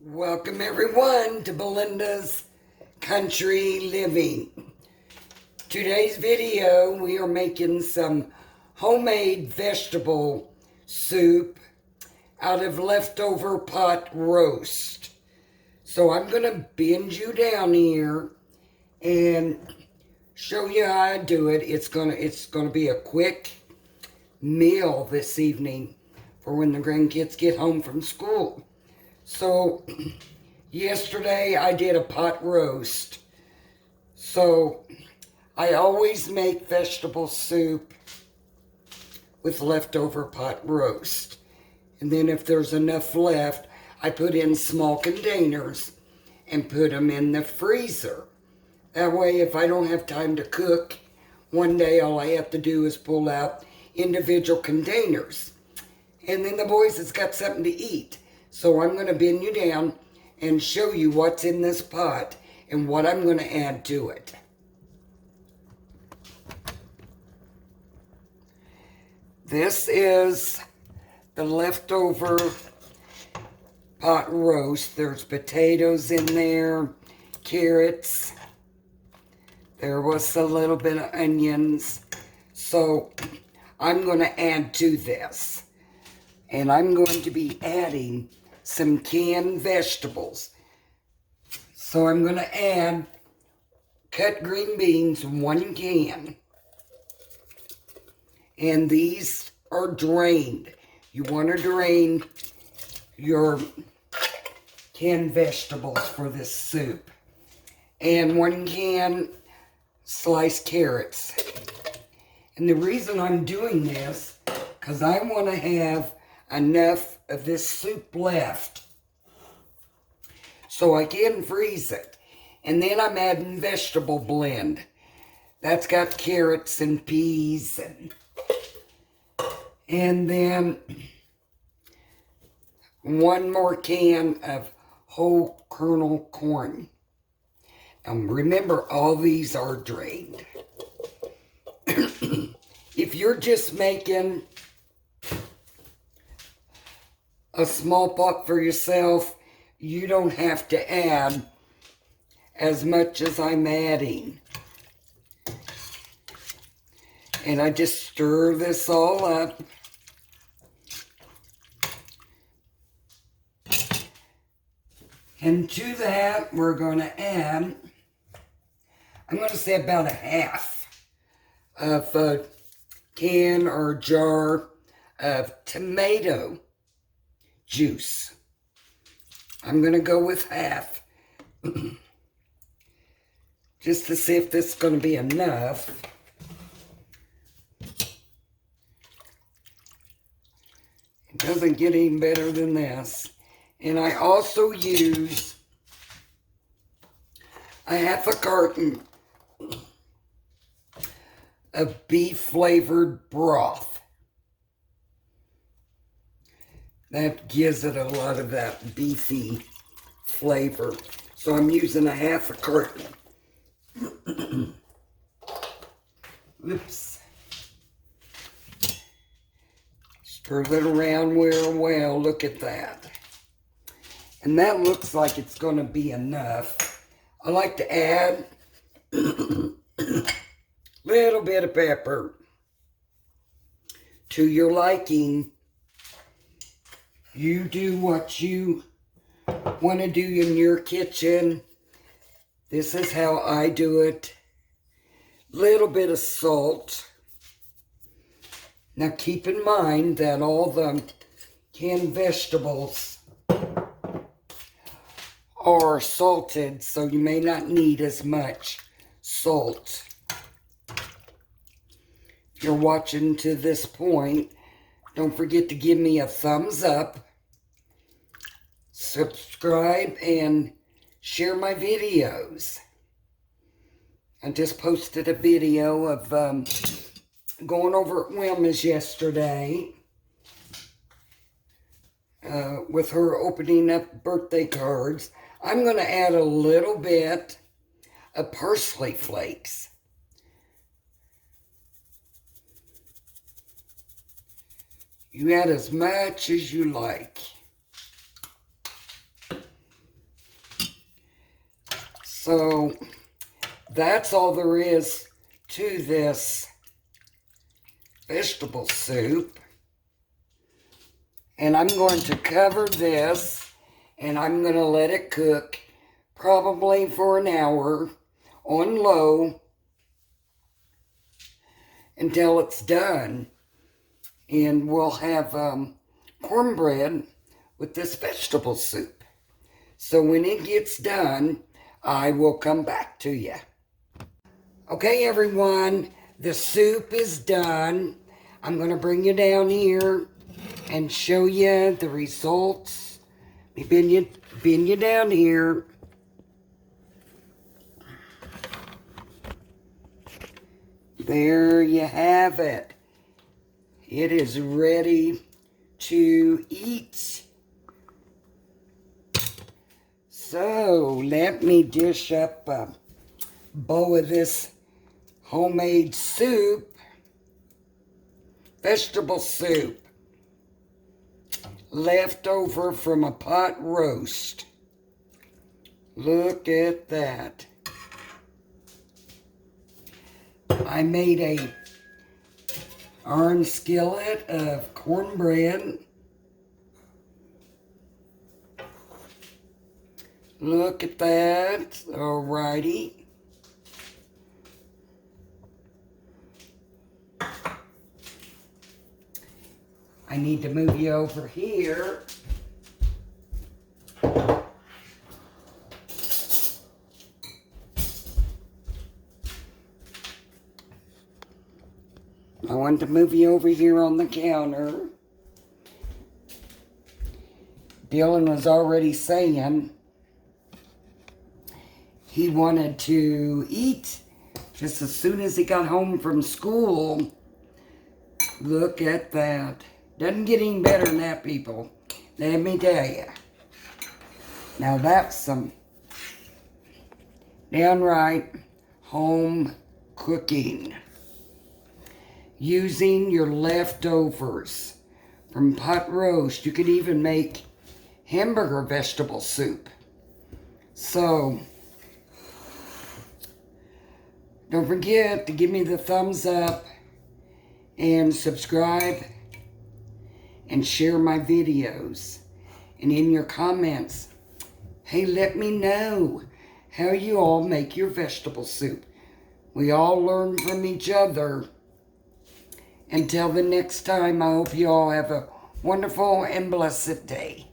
Welcome everyone to Belinda's Country Living. Today's video, we are making some homemade vegetable soup out of leftover pot roast. So I'm going to bend you down here and show you how I do it. It's gonna be a quick meal this evening for when the grandkids get home from school. So, yesterday I did a pot roast. So, I always make vegetable soup with leftover pot roast. And then if there's enough left, I put in small containers and put them in the freezer. That way, if I don't have time to cook, one day all I have to do is pull out individual containers. And then the boys has got something to eat. So I'm going to bend you down and show you what's in this pot and what I'm going to add to it. This is the leftover pot roast. There's potatoes in there, carrots. There was a little bit of onions. So I'm going to add to this. And I'm going to be adding some canned vegetables. So I'm going to add cut green beans, 1 can. And these are drained. You want to drain your canned vegetables for this soup. And 1 can sliced carrots. And the reason I'm doing this, because I want to have enough of this soup left so I can freeze it. And then I'm adding vegetable blend. That's got carrots and peas and then 1 more can of whole kernel corn. And remember, all these are drained. If you're just making a small pot for yourself, you don't have to add as much as I'm adding. And I just stir this all up. And to that, we're going to add, I'm going to say about a half of a can or jar of tomato juice. I'm going to go with half. Just to see if this is going to be enough. It doesn't get any better than this. And I also use a half a carton of beef flavored broth. That gives it a lot of that beefy flavor. So I'm using a half a carton. Oops. Stir that around real well. Look at that. And that looks like it's going to be enough. I like to add a little bit of pepper to your liking. You do what you want to do in your kitchen. This is how I do it. Little bit of salt. Now keep in mind that all the canned vegetables are salted, so you may not need as much salt. If you're watching to this point, don't forget to give me a thumbs up, subscribe, and share my videos. I just posted a video of going over at Wilma's yesterday with her opening up birthday cards. I'm going to add a little bit of parsley flakes. You add as much as you like. So that's all there is to this vegetable soup. And I'm going to cover this and I'm going to let it cook probably for an hour on low until it's done. And we'll have cornbread with this vegetable soup. So when it gets done, I will come back to you. Okay, everyone, the soup is done. I'm going to bring you down here and show you the results. Bend you down here. There you have it. It is ready to eat. So let me dish up a bowl of this homemade soup, vegetable soup, left over from a pot roast. Look at that. I made a iron skillet of cornbread. Look at that. Alrighty. I need to move you over here. I want to move you over here on the counter. Dylan was already saying he wanted to eat just as soon as he got home from school. Look at that. Doesn't get any better than that, people. Let me tell you. Now that's some downright home cooking. Using your leftovers from pot roast. You could even make hamburger vegetable soup. So, don't forget to give me the thumbs up and subscribe and share my videos. And in your comments, hey, let me know how you all make your vegetable soup. We all learn from each other. Until the next time, I hope you all have a wonderful and blessed day.